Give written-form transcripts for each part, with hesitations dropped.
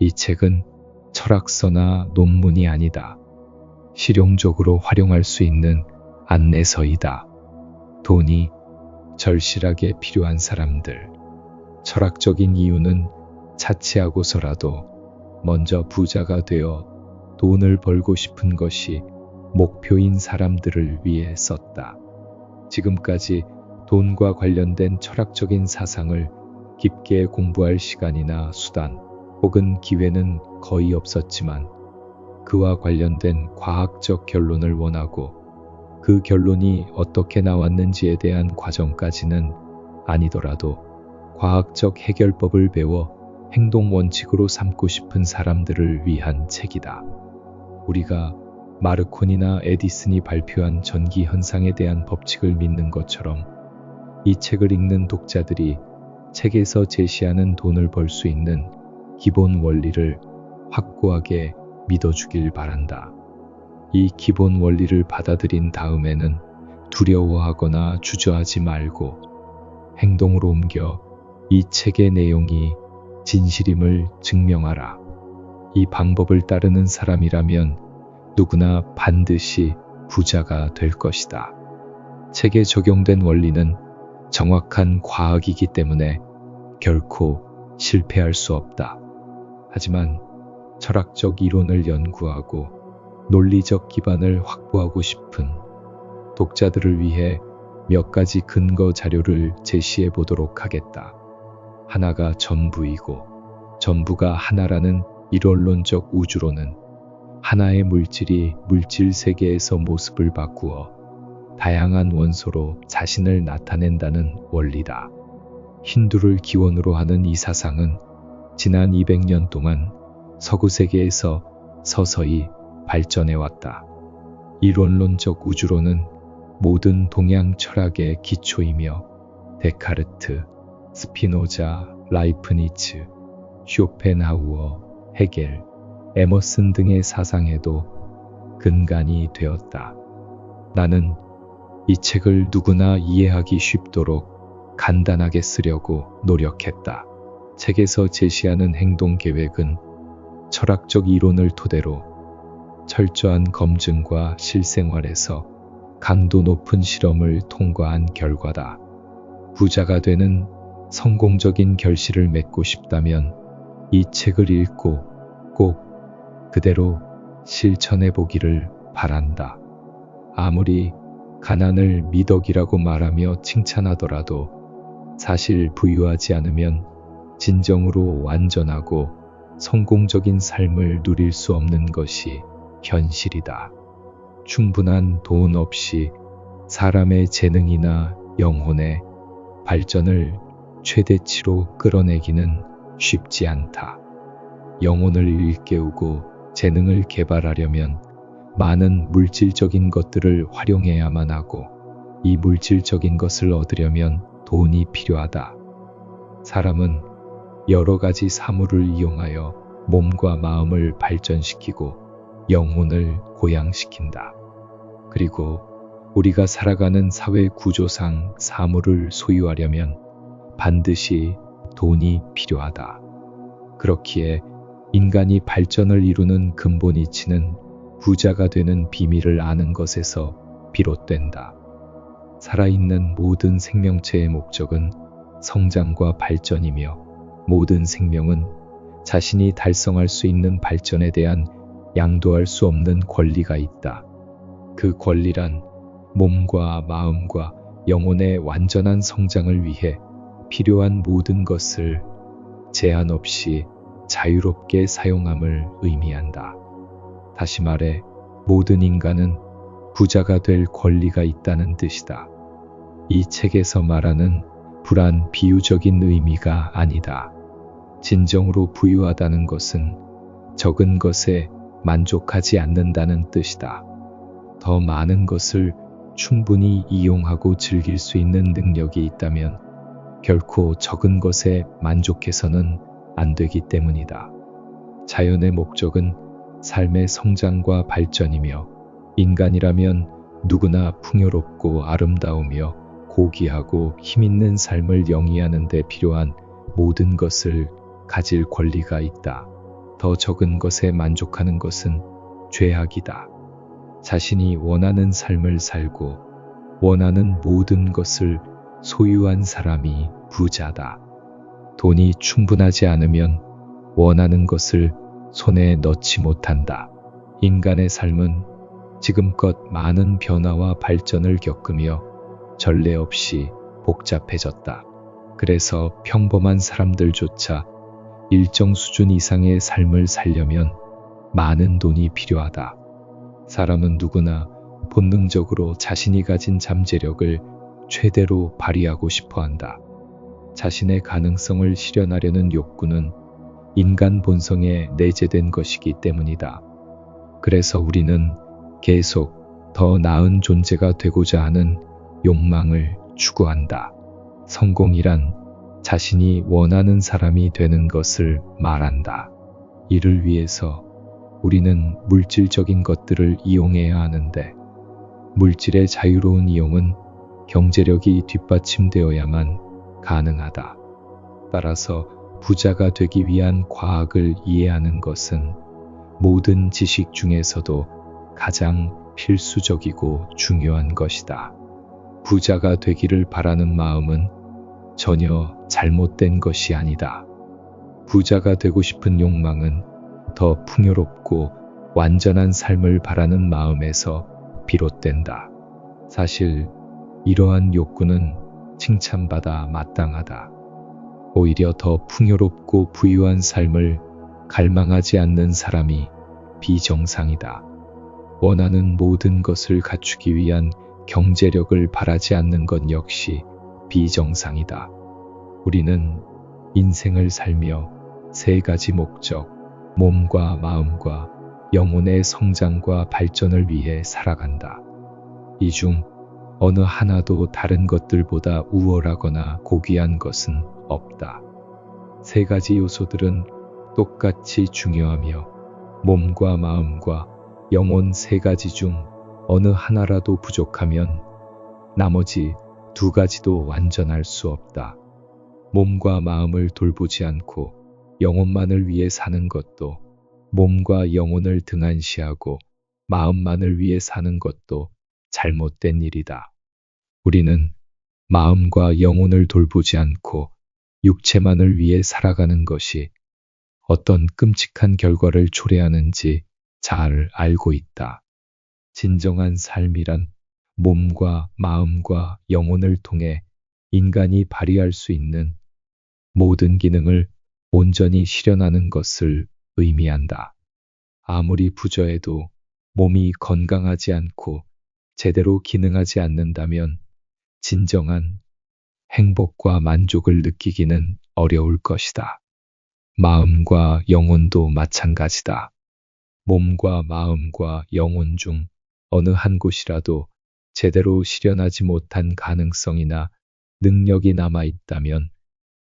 이 책은 철학서나 논문이 아니다. 실용적으로 활용할 수 있는 안내서이다. 돈이 절실하게 필요한 사람들. 철학적인 이유는 차치하고서라도 먼저 부자가 되어 돈을 벌고 싶은 것이 목표인 사람들을 위해 썼다. 지금까지 돈과 관련된 철학적인 사상을 깊게 공부할 시간이나 수단 혹은 기회는 거의 없었지만 그와 관련된 과학적 결론을 원하고 그 결론이 어떻게 나왔는지에 대한 과정까지는 아니더라도 과학적 해결법을 배워 행동 원칙으로 삼고 싶은 사람들을 위한 책이다. 우리가 마르코니나 에디슨이 발표한 전기 현상에 대한 법칙을 믿는 것처럼 이 책을 읽는 독자들이 책에서 제시하는 돈을 벌 수 있는 기본 원리를 확고하게 믿어주길 바란다. 이 기본 원리를 받아들인 다음에는 두려워하거나 주저하지 말고 행동으로 옮겨 이 책의 내용이 진실임을 증명하라. 이 방법을 따르는 사람이라면 누구나 반드시 부자가 될 것이다. 책에 적용된 원리는 정확한 과학이기 때문에 결코 실패할 수 없다. 하지만 철학적 이론을 연구하고 논리적 기반을 확보하고 싶은 독자들을 위해 몇 가지 근거 자료를 제시해 보도록 하겠다. 하나가 전부이고 전부가 하나라는 일원론적 우주론은 하나의 물질이 물질 세계에서 모습을 바꾸어 다양한 원소로 자신을 나타낸다는 원리다. 힌두를 기원으로 하는 이 사상은 지난 200년 동안 서구 세계에서 서서히 발전해왔다. 이론론적 우주론은 모든 동양 철학의 기초이며 데카르트, 스피노자, 라이프니츠, 쇼펜하우어, 헤겔, 에머슨 등의 사상에도 근간이 되었다. 나는 이 책을 누구나 이해하기 쉽도록 간단하게 쓰려고 노력했다. 책에서 제시하는 행동 계획은 철학적 이론을 토대로 철저한 검증과 실생활에서 강도 높은 실험을 통과한 결과다. 부자가 되는 성공적인 결실을 맺고 싶다면 이 책을 읽고 꼭 그대로 실천해 보기를 바란다. 아무리 가난을 미덕이라고 말하며 칭찬하더라도 사실 부유하지 않으면 진정으로 완전하고 성공적인 삶을 누릴 수 없는 것이 현실이다. 충분한 돈 없이 사람의 재능이나 영혼의 발전을 최대치로 끌어내기는 쉽지 않다. 영혼을 일깨우고 재능을 개발하려면 많은 물질적인 것들을 활용해야만 하고 이 물질적인 것을 얻으려면 돈이 필요하다. 사람은 여러 가지 사물을 이용하여 몸과 마음을 발전시키고 영혼을 고양시킨다. 그리고 우리가 살아가는 사회 구조상 사물을 소유하려면 반드시 돈이 필요하다. 그렇기에 인간이 발전을 이루는 근본 이치는 부자가 되는 비밀을 아는 것에서 비롯된다. 살아있는 모든 생명체의 목적은 성장과 발전이며 모든 생명은 자신이 달성할 수 있는 발전에 대한 양도할 수 없는 권리가 있다. 그 권리란 몸과 마음과 영혼의 완전한 성장을 위해 필요한 모든 것을 제한 없이 자유롭게 사용함을 의미한다. 다시 말해 모든 인간은 부자가 될 권리가 있다는 뜻이다. 이 책에서 말하는 불안 비유적인 의미가 아니다. 진정으로 부유하다는 것은 적은 것에 만족하지 않는다는 뜻이다. 더 많은 것을 충분히 이용하고 즐길 수 있는 능력이 있다면 결코 적은 것에 만족해서는 안 되기 때문이다. 자연의 목적은 삶의 성장과 발전이며 인간이라면 누구나 풍요롭고 아름다우며 고귀하고 힘있는 삶을 영위하는 데 필요한 모든 것을 가질 권리가 있다. 더 적은 것에 만족하는 것은 죄악이다. 자신이 원하는 삶을 살고 원하는 모든 것을 소유한 사람이 부자다. 돈이 충분하지 않으면 원하는 것을 손에 넣지 못한다. 인간의 삶은 지금껏 많은 변화와 발전을 겪으며 전례 없이 복잡해졌다. 그래서 평범한 사람들조차 일정 수준 이상의 삶을 살려면 많은 돈이 필요하다. 사람은 누구나 본능적으로 자신이 가진 잠재력을 최대로 발휘하고 싶어 한다. 자신의 가능성을 실현하려는 욕구는 인간 본성에 내재된 것이기 때문이다. 그래서 우리는 계속 더 나은 존재가 되고자 하는 욕망을 추구한다. 성공이란 자신이 원하는 사람이 되는 것을 말한다. 이를 위해서 우리는 물질적인 것들을 이용해야 하는데, 물질의 자유로운 이용은 경제력이 뒷받침되어야만 가능하다. 따라서 부자가 되기 위한 과학을 이해하는 것은 모든 지식 중에서도 가장 필수적이고 중요한 것이다. 부자가 되기를 바라는 마음은 전혀 잘못된 것이 아니다. 부자가 되고 싶은 욕망은 더 풍요롭고 완전한 삶을 바라는 마음에서 비롯된다. 사실 이러한 욕구는 칭찬받아 마땅하다. 오히려 더 풍요롭고 부유한 삶을 갈망하지 않는 사람이 비정상이다. 원하는 모든 것을 갖추기 위한 경제력을 바라지 않는 것 역시 비정상이다. 우리는 인생을 살며 세 가지 목적, 몸과 마음과 영혼의 성장과 발전을 위해 살아간다. 이 중 어느 하나도 다른 것들보다 우월하거나 고귀한 것은 없다. 세 가지 요소들은 똑같이 중요하며 몸과 마음과 영혼 세 가지 중 어느 하나라도 부족하면 나머지 두 가지도 완전할 수 없다. 몸과 마음을 돌보지 않고 영혼만을 위해 사는 것도, 몸과 영혼을 등한시하고 마음만을 위해 사는 것도 잘못된 일이다. 우리는 마음과 영혼을 돌보지 않고 육체만을 위해 살아가는 것이 어떤 끔찍한 결과를 초래하는지 잘 알고 있다. 진정한 삶이란 몸과 마음과 영혼을 통해 인간이 발휘할 수 있는 모든 기능을 온전히 실현하는 것을 의미한다. 아무리 부자해도 몸이 건강하지 않고 제대로 기능하지 않는다면 진정한 행복과 만족을 느끼기는 어려울 것이다. 마음과 영혼도 마찬가지다. 몸과 마음과 영혼 중 어느 한 곳이라도 제대로 실현하지 못한 가능성이나 능력이 남아 있다면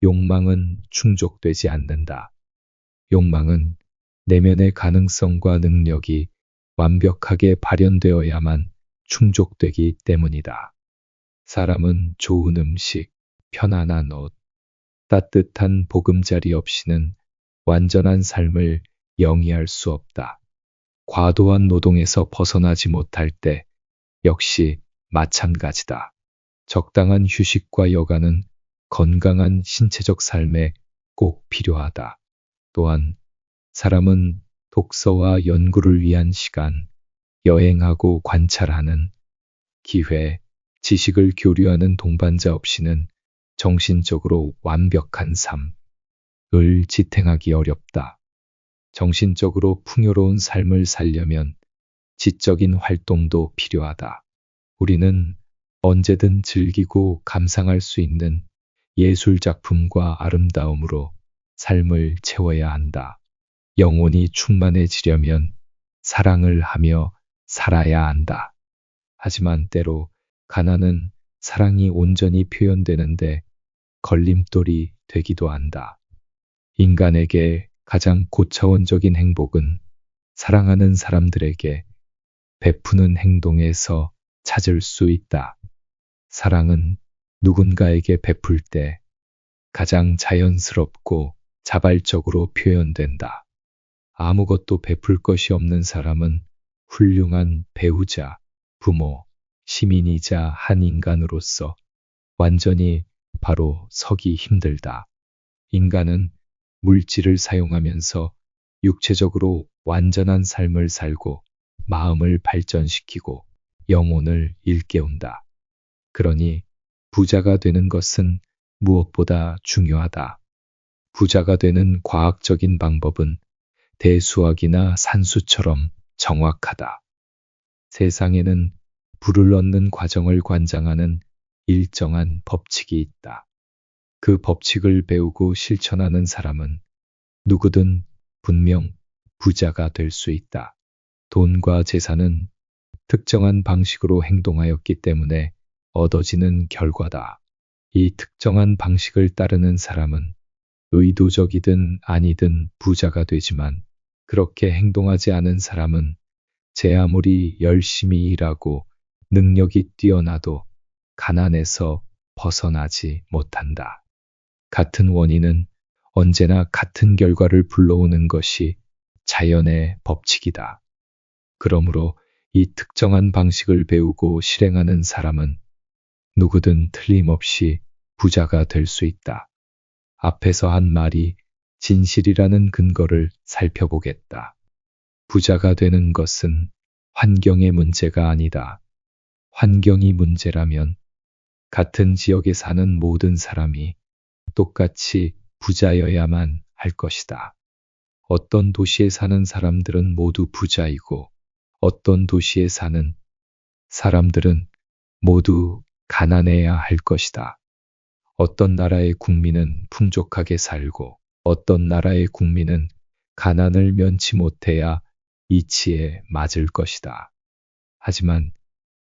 욕망은 충족되지 않는다. 욕망은 내면의 가능성과 능력이 완벽하게 발현되어야만 충족되기 때문이다. 사람은 좋은 음식, 편안한 옷, 따뜻한 보금자리 없이는 완전한 삶을 영위할 수 없다. 과도한 노동에서 벗어나지 못할 때 역시 마찬가지다. 적당한 휴식과 여가는 건강한 신체적 삶에 꼭 필요하다. 또한 사람은 독서와 연구를 위한 시간, 여행하고 관찰하는 기회, 지식을 교류하는 동반자 없이는 정신적으로 완벽한 삶을 지탱하기 어렵다. 정신적으로 풍요로운 삶을 살려면 지적인 활동도 필요하다. 우리는 언제든 즐기고 감상할 수 있는 예술 작품과 아름다움으로 삶을 채워야 한다. 영혼이 충만해지려면 사랑을 하며 살아야 한다. 하지만 때로 가난은 사랑이 온전히 표현되는데 걸림돌이 되기도 한다. 인간에게 가장 고차원적인 행복은 사랑하는 사람들에게 베푸는 행동에서 찾을 수 있다. 사랑은 누군가에게 베풀 때 가장 자연스럽고 자발적으로 표현된다. 아무것도 베풀 것이 없는 사람은 훌륭한 배우자, 부모, 시민이자 한 인간으로서 완전히 바로 서기 힘들다. 인간은 물질을 사용하면서 육체적으로 완전한 삶을 살고 마음을 발전시키고 영혼을 일깨운다. 그러니 부자가 되는 것은 무엇보다 중요하다. 부자가 되는 과학적인 방법은 대수학이나 산수처럼 정확하다. 세상에는 부를 얻는 과정을 관장하는 일정한 법칙이 있다. 그 법칙을 배우고 실천하는 사람은 누구든 분명 부자가 될 수 있다. 돈과 재산은 특정한 방식으로 행동하였기 때문에 얻어지는 결과다. 이 특정한 방식을 따르는 사람은 의도적이든 아니든 부자가 되지만 그렇게 행동하지 않은 사람은 제 아무리 열심히 일하고 능력이 뛰어나도 가난에서 벗어나지 못한다. 같은 원인은 언제나 같은 결과를 불러오는 것이 자연의 법칙이다. 그러므로 이 특정한 방식을 배우고 실행하는 사람은 누구든 틀림없이 부자가 될 수 있다. 앞에서 한 말이 진실이라는 근거를 살펴보겠다. 부자가 되는 것은 환경의 문제가 아니다. 환경이 문제라면 같은 지역에 사는 모든 사람이 똑같이 부자여야만 할 것이다. 어떤 도시에 사는 사람들은 모두 부자이고 어떤 도시에 사는 사람들은 모두 가난해야 할 것이다. 어떤 나라의 국민은 풍족하게 살고 어떤 나라의 국민은 가난을 면치 못해야 이치에 맞을 것이다. 하지만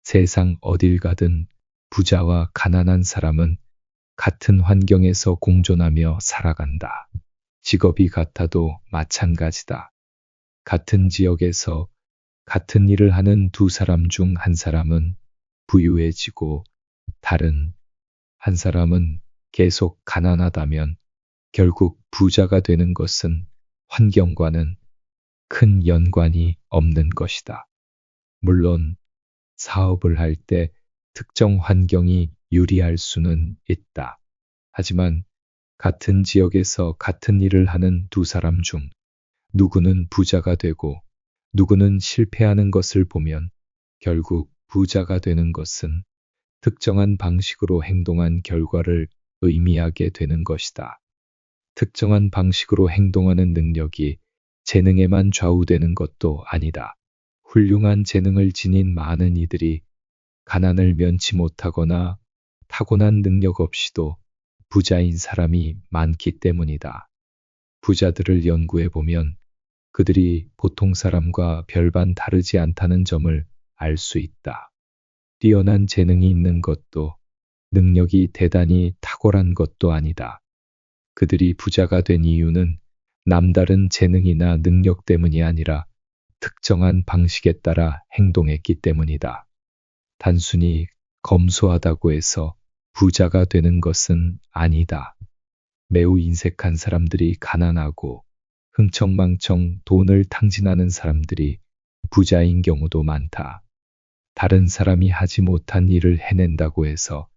세상 어딜 가든 부자와 가난한 사람은 같은 환경에서 공존하며 살아간다. 직업이 같아도 마찬가지다. 같은 지역에서 같은 일을 하는 두 사람 중 한 사람은 부유해지고 다른 한 사람은 계속 가난하다면 결국 부자가 되는 것은 환경과는 큰 연관이 없는 것이다. 물론 사업을 할 때 특정 환경이 유리할 수는 있다. 하지만 같은 지역에서 같은 일을 하는 두 사람 중 누구는 부자가 되고 누구는 실패하는 것을 보면 결국 부자가 되는 것은 특정한 방식으로 행동한 결과를 의미하게 되는 것이다. 특정한 방식으로 행동하는 능력이 재능에만 좌우되는 것도 아니다. 훌륭한 재능을 지닌 많은 이들이 가난을 면치 못하거나 타고난 능력 없이도 부자인 사람이 많기 때문이다. 부자들을 연구해 보면 그들이 보통 사람과 별반 다르지 않다는 점을 알 수 있다. 뛰어난 재능이 있는 것도 능력이 대단히 탁월한 것도 아니다. 그들이 부자가 된 이유는 남다른 재능이나 능력 때문이 아니라 특정한 방식에 따라 행동했기 때문이다. 단순히 검소하다고 해서 부자가 되는 것은 아니다. 매우 인색한 사람들이 가난하고 흥청망청 돈을 탕진하는 사람들이 부자인 경우도 많다. 다른 사람이 하지 못한 일을 해낸다고 해서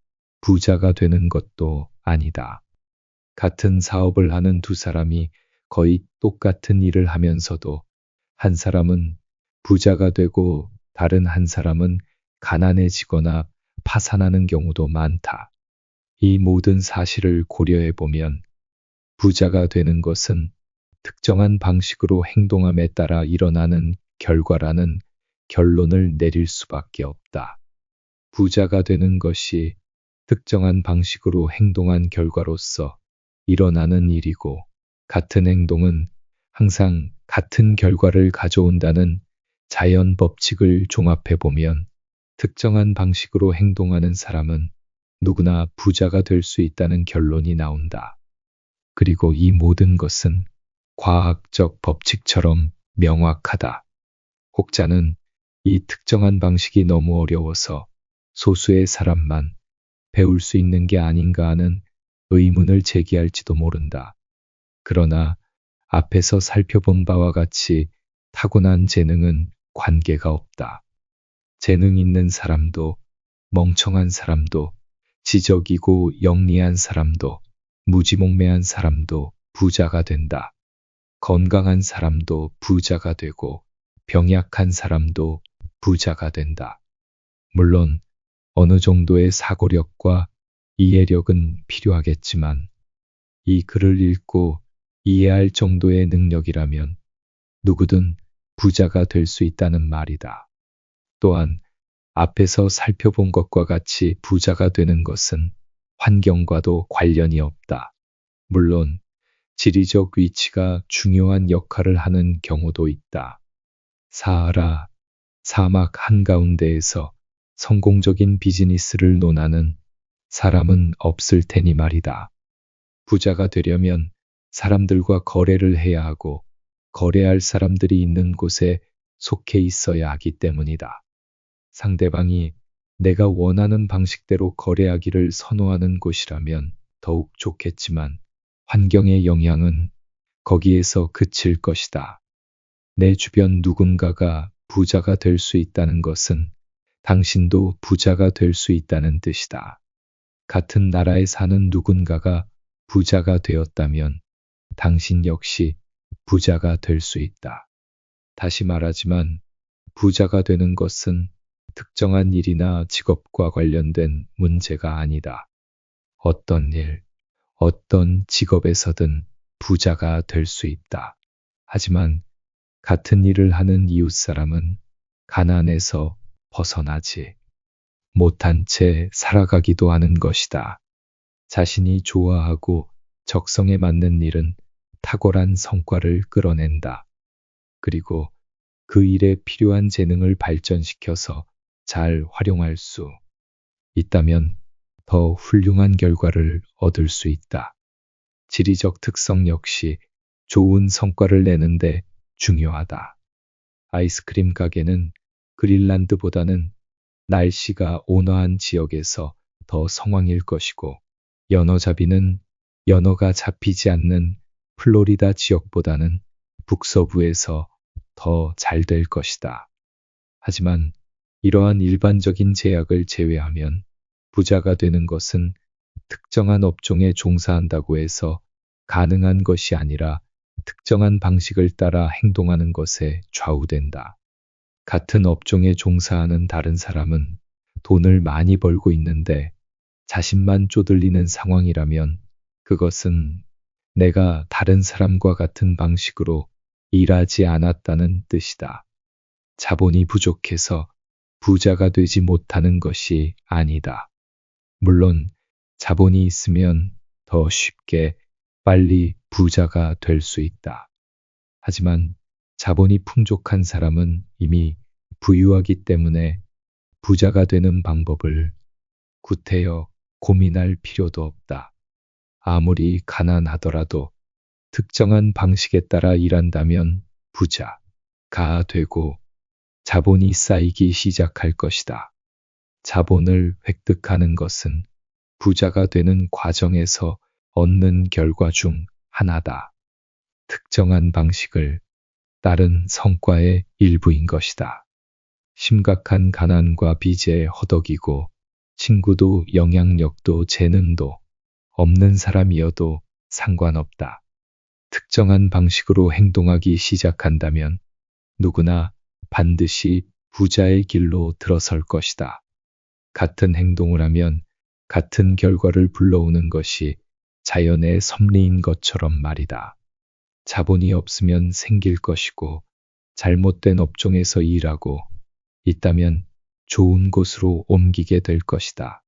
부자가 되는 것도 아니다. 같은 사업을 하는 두 사람이 거의 똑같은 일을 하면서도 한 사람은 부자가 되고 다른 한 사람은 가난해지거나 파산하는 경우도 많다. 이 모든 사실을 고려해 보면 부자가 되는 것은 특정한 방식으로 행동함에 따라 일어나는 결과라는 결론을 내릴 수밖에 없다. 부자가 되는 것이 특정한 방식으로 행동한 결과로서 일어나는 일이고 같은 행동은 항상 같은 결과를 가져온다는 자연 법칙을 종합해 보면 특정한 방식으로 행동하는 사람은 누구나 부자가 될 수 있다는 결론이 나온다. 그리고 이 모든 것은 과학적 법칙처럼 명확하다. 혹자는 이 특정한 방식이 너무 어려워서 소수의 사람만 배울 수 있는 게 아닌가 하는 의문을 제기할지도 모른다. 그러나 앞에서 살펴본 바와 같이 타고난 재능은 관계가 없다. 재능 있는 사람도, 멍청한 사람도, 지적이고 영리한 사람도, 무지몽매한 사람도 부자가 된다. 건강한 사람도 부자가 되고 병약한 사람도 부자가 된다. 물론 어느 정도의 사고력과 이해력은 필요하겠지만 이 글을 읽고 이해할 정도의 능력이라면 누구든 부자가 될 수 있다는 말이다. 또한 앞에서 살펴본 것과 같이 부자가 되는 것은 환경과도 관련이 없다. 물론 지리적 위치가 중요한 역할을 하는 경우도 있다. 사하라, 사막 한가운데에서 성공적인 비즈니스를 논하는 사람은 없을 테니 말이다. 부자가 되려면 사람들과 거래를 해야 하고 거래할 사람들이 있는 곳에 속해 있어야 하기 때문이다. 상대방이 내가 원하는 방식대로 거래하기를 선호하는 곳이라면 더욱 좋겠지만 환경의 영향은 거기에서 그칠 것이다. 내 주변 누군가가 부자가 될 수 있다는 것은 당신도 부자가 될 수 있다는 뜻이다. 같은 나라에 사는 누군가가 부자가 되었다면 당신 역시 부자가 될 수 있다. 다시 말하지만 부자가 되는 것은 특정한 일이나 직업과 관련된 문제가 아니다. 어떤 일, 어떤 직업에서든 부자가 될 수 있다. 하지만 같은 일을 하는 이웃 사람은 가난에서 벗어나지 못한 채 살아가기도 하는 것이다. 자신이 좋아하고 적성에 맞는 일은 탁월한 성과를 끌어낸다. 그리고 그 일에 필요한 재능을 발전시켜서 잘 활용할 수 있다면 더 훌륭한 결과를 얻을 수 있다. 지리적 특성 역시 좋은 성과를 내는데 중요하다. 아이스크림 가게는 그린란드보다는 날씨가 온화한 지역에서 더 성황일 것이고, 연어잡이는 연어가 잡히지 않는 플로리다 지역보다는 북서부에서 더 잘 될 것이다. 하지만 이러한 일반적인 제약을 제외하면 부자가 되는 것은 특정한 업종에 종사한다고 해서 가능한 것이 아니라 특정한 방식을 따라 행동하는 것에 좌우된다. 같은 업종에 종사하는 다른 사람은 돈을 많이 벌고 있는데 자신만 쪼들리는 상황이라면 그것은 내가 다른 사람과 같은 방식으로 일하지 않았다는 뜻이다. 자본이 부족해서 부자가 되지 못하는 것이 아니다. 물론 자본이 있으면 더 쉽게 빨리 부자가 될 수 있다. 하지만 자본이 풍족한 사람은 이미 부유하기 때문에 부자가 되는 방법을 구태여 고민할 필요도 없다. 아무리 가난하더라도 특정한 방식에 따라 일한다면 부자가 되고 자본이 쌓이기 시작할 것이다. 자본을 획득하는 것은 부자가 되는 과정에서 얻는 결과 중 하나다. 특정한 방식을 따른 성과의 일부인 것이다. 심각한 가난과 빚에 허덕이고 친구도 영향력도 재능도 없는 사람이어도 상관없다. 특정한 방식으로 행동하기 시작한다면 누구나 반드시 부자의 길로 들어설 것이다. 같은 행동을 하면 같은 결과를 불러오는 것이 자연의 섭리인 것처럼 말이다. 자본이 없으면 생길 것이고 잘못된 업종에서 일하고 있다면 좋은 곳으로 옮기게 될 것이다.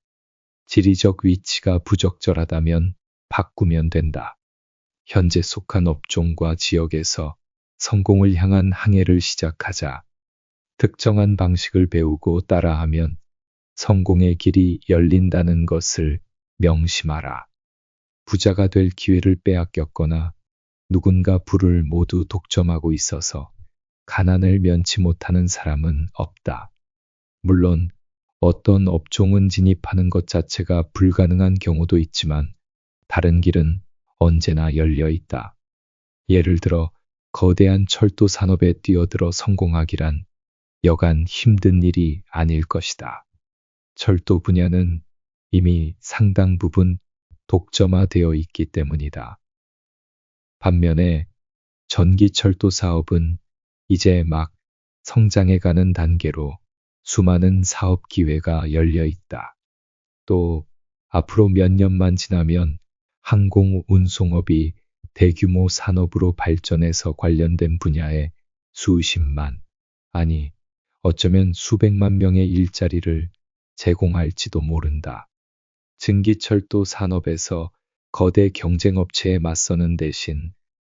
지리적 위치가 부적절하다면 바꾸면 된다. 현재 속한 업종과 지역에서 성공을 향한 항해를 시작하자. 특정한 방식을 배우고 따라하면 성공의 길이 열린다는 것을 명심하라. 부자가 될 기회를 빼앗겼거나 누군가 부를 모두 독점하고 있어서 가난을 면치 못하는 사람은 없다. 물론 어떤 업종은 진입하는 것 자체가 불가능한 경우도 있지만 다른 길은 언제나 열려 있다. 예를 들어 거대한 철도 산업에 뛰어들어 성공하기란 여간 힘든 일이 아닐 것이다. 철도 분야는 이미 상당 부분 독점화되어 있기 때문이다. 반면에 전기철도 사업은 이제 막 성장해가는 단계로 수많은 사업 기회가 열려 있다. 또 앞으로 몇 년만 지나면 항공 운송업이 대규모 산업으로 발전해서 관련된 분야에 수십만, 아니 어쩌면 수백만 명의 일자리를 제공할지도 모른다. 증기철도 산업에서 거대 경쟁업체에 맞서는 대신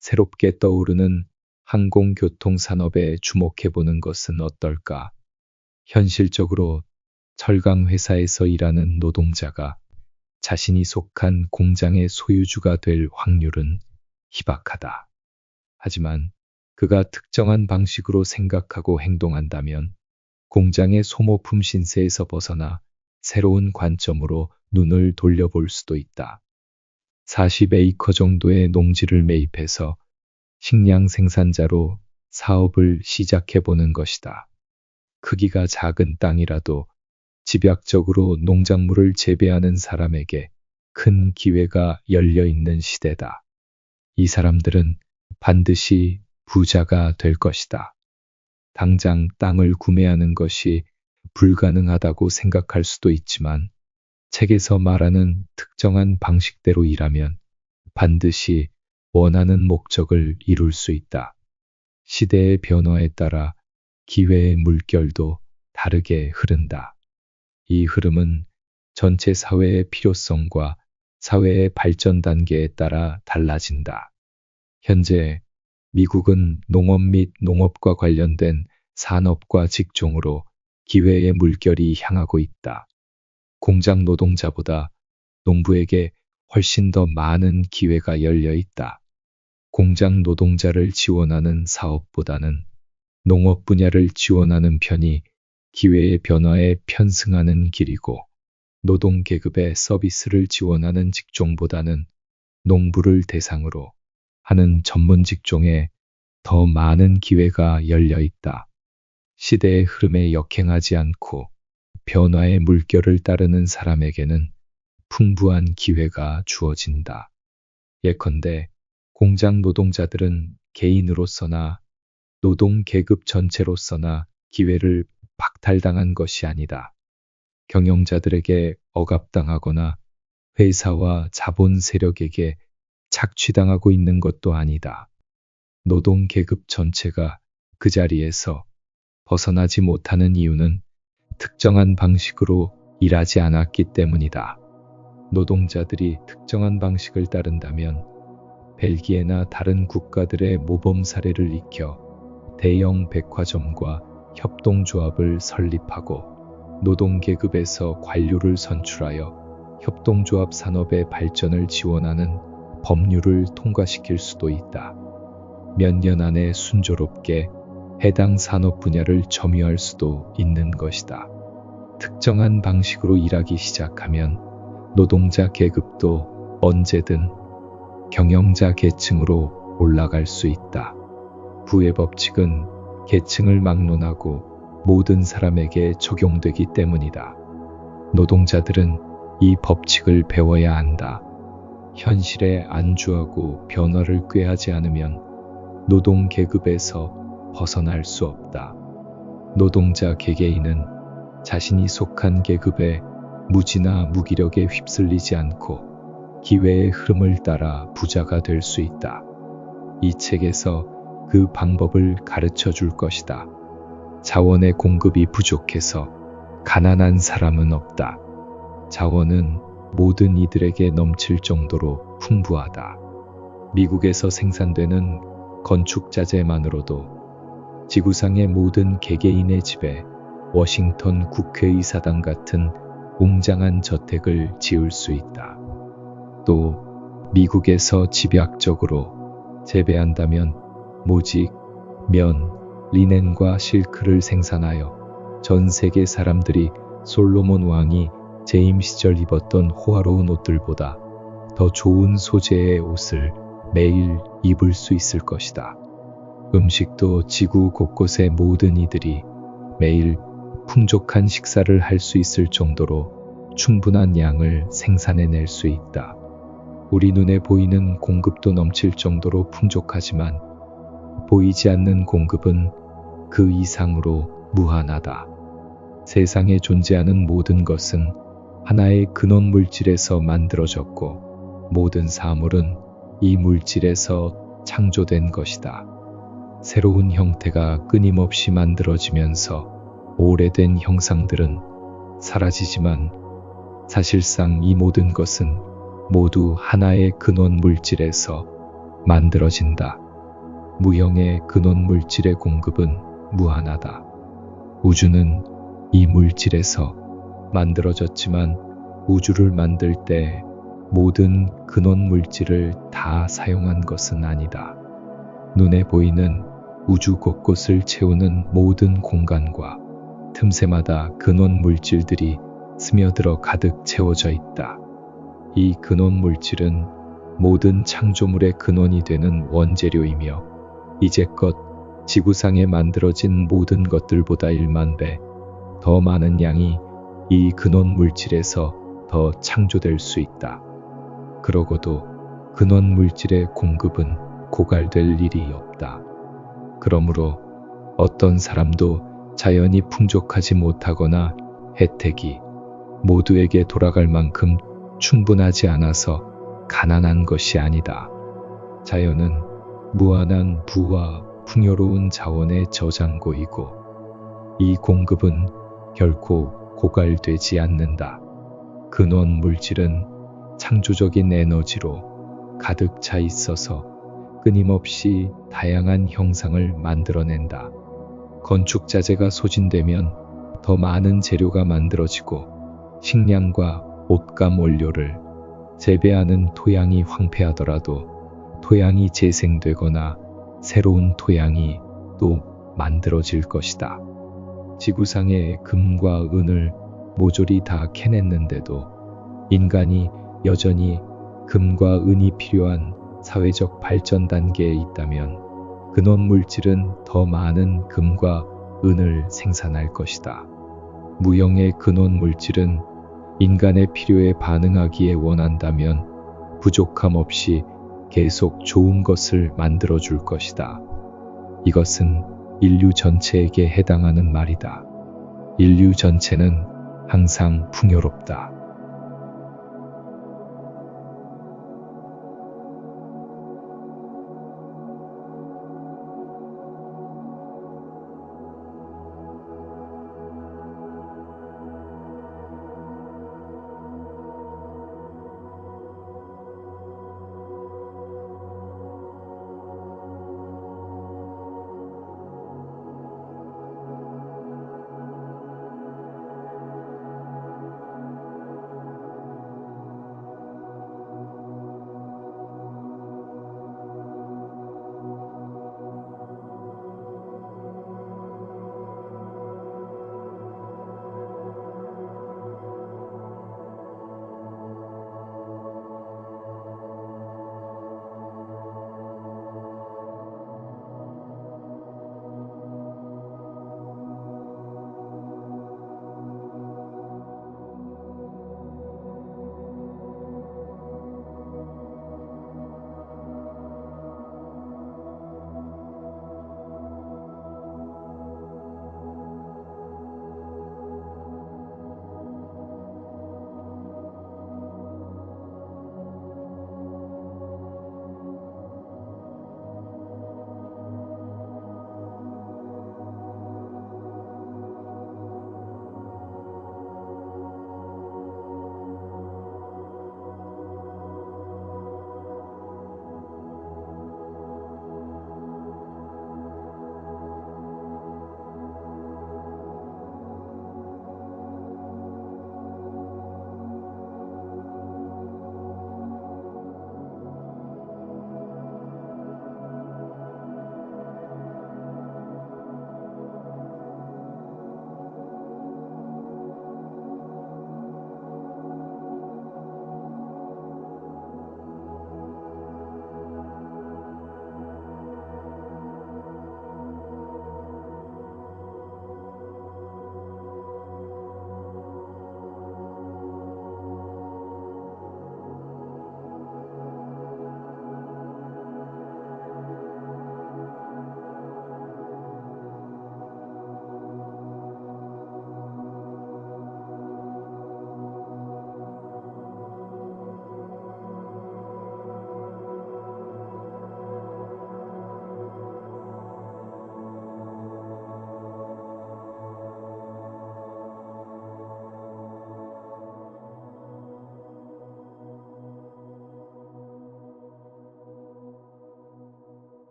새롭게 떠오르는 항공교통 산업에 주목해보는 것은 어떨까? 현실적으로 철강 회사에서 일하는 노동자가 자신이 속한 공장의 소유주가 될 확률은 희박하다. 하지만 그가 특정한 방식으로 생각하고 행동한다면 공장의 소모품 신세에서 벗어나 새로운 관점으로 눈을 돌려볼 수도 있다. 40에이커 정도의 농지를 매입해서 식량 생산자로 사업을 시작해보는 것이다. 크기가 작은 땅이라도 집약적으로 농작물을 재배하는 사람에게 큰 기회가 열려 있는 시대다. 이 사람들은 반드시 부자가 될 것이다. 당장 땅을 구매하는 것이 불가능하다고 생각할 수도 있지만 책에서 말하는 특정한 방식대로 일하면 반드시 원하는 목적을 이룰 수 있다. 시대의 변화에 따라 기회의 물결도 다르게 흐른다. 이 흐름은 전체 사회의 필요성과 사회의 발전 단계에 따라 달라진다. 현재 미국은 농업 및 농업과 관련된 산업과 직종으로 기회의 물결이 향하고 있다. 공장 노동자보다 농부에게 훨씬 더 많은 기회가 열려 있다. 공장 노동자를 지원하는 사업보다는 농업 분야를 지원하는 편이 기회의 변화에 편승하는 길이고, 노동 계급의 서비스를 지원하는 직종보다는 농부를 대상으로 하는 전문 직종에 더 많은 기회가 열려 있다. 시대의 흐름에 역행하지 않고 변화의 물결을 따르는 사람에게는 풍부한 기회가 주어진다. 예컨대 공장 노동자들은 개인으로서나 노동 계급 전체로서나 기회를 박탈당한 것이 아니다. 경영자들에게 억압당하거나 회사와 자본 세력에게 착취당하고 있는 것도 아니다. 노동 계급 전체가 그 자리에서 벗어나지 못하는 이유는 특정한 방식으로 일하지 않았기 때문이다. 노동자들이 특정한 방식을 따른다면 벨기에나 다른 국가들의 모범 사례를 익혀 대형 백화점과 협동조합을 설립하고 노동계급에서 관료를 선출하여 협동조합 산업의 발전을 지원하는 법률을 통과시킬 수도 있다. 몇 년 안에 순조롭게 해당 산업 분야를 점유할 수도 있는 것이다. 특정한 방식으로 일하기 시작하면 노동자 계급도 언제든 경영자 계층으로 올라갈 수 있다. 부의 법칙은 계층을 막론하고 모든 사람에게 적용되기 때문이다. 노동자들은 이 법칙을 배워야 한다. 현실에 안주하고 변화를 꾀하지 않으면 노동 계급에서 벗어날 수 없다. 노동자 개개인은 자신이 속한 계급의 무지나 무기력에 휩쓸리지 않고 기회의 흐름을 따라 부자가 될 수 있다. 이 책에서 그 방법을 가르쳐 줄 것이다. 자원의 공급이 부족해서 가난한 사람은 없다. 자원은 모든 이들에게 넘칠 정도로 풍부하다. 미국에서 생산되는 건축자재만으로도 지구상의 모든 개개인의 집에 워싱턴 국회의사당 같은 웅장한 저택을 지을 수 있다. 또 미국에서 집약적으로 재배한다면 모직, 면, 리넨과 실크를 생산하여 전 세계 사람들이 솔로몬 왕이 재임 시절 입었던 호화로운 옷들보다 더 좋은 소재의 옷을 매일 입을 수 있을 것이다. 음식도 지구 곳곳의 모든 이들이 매일 풍족한 식사를 할 수 있을 정도로 충분한 양을 생산해낼 수 있다. 우리 눈에 보이는 공급도 넘칠 정도로 풍족하지만 보이지 않는 공급은 그 이상으로 무한하다. 세상에 존재하는 모든 것은 하나의 근원 물질에서 만들어졌고 모든 사물은 이 물질에서 창조된 것이다. 새로운 형태가 끊임없이 만들어지면서 오래된 형상들은 사라지지만 사실상 이 모든 것은 모두 하나의 근원 물질에서 만들어진다. 무형의 근원 물질의 공급은 무한하다. 우주는 이 물질에서 만들어졌지만 우주를 만들 때 모든 근원 물질을 다 사용한 것은 아니다. 눈에 보이는 우주 곳곳을 채우는 모든 공간과 틈새마다 근원 물질들이 스며들어 가득 채워져 있다. 이 근원 물질은 모든 창조물의 근원이 되는 원재료이며 이제껏 지구상에 만들어진 모든 것들보다 1만 배 더 많은 양이 이 근원 물질에서 더 창조될 수 있다. 그러고도 근원 물질의 공급은 고갈될 일이 없다. 그러므로 어떤 사람도 자연이 풍족하지 못하거나 혜택이 모두에게 돌아갈 만큼 충분하지 않아서 가난한 것이 아니다. 자연은 무한한 부와 풍요로운 자원의 저장고이고 이 공급은 결코 고갈되지 않는다. 근원 물질은 창조적인 에너지로 가득 차 있어서 끊임없이 다양한 형상을 만들어낸다. 건축 자재가 소진되면 더 많은 재료가 만들어지고 식량과 옷감 원료를 재배하는 토양이 황폐하더라도 토양이 재생되거나 새로운 토양이 또 만들어질 것이다. 지구상의 금과 은을 모조리 다 캐냈는데도 인간이 여전히 금과 은이 필요한 사회적 발전 단계에 있다면 근원 물질은 더 많은 금과 은을 생산할 것이다. 무형의 근원 물질은 인간의 필요에 반응하기에 원한다면 부족함 없이 계속 좋은 것을 만들어줄 것이다. 이것은 인류 전체에게 해당하는 말이다. 인류 전체는 항상 풍요롭다.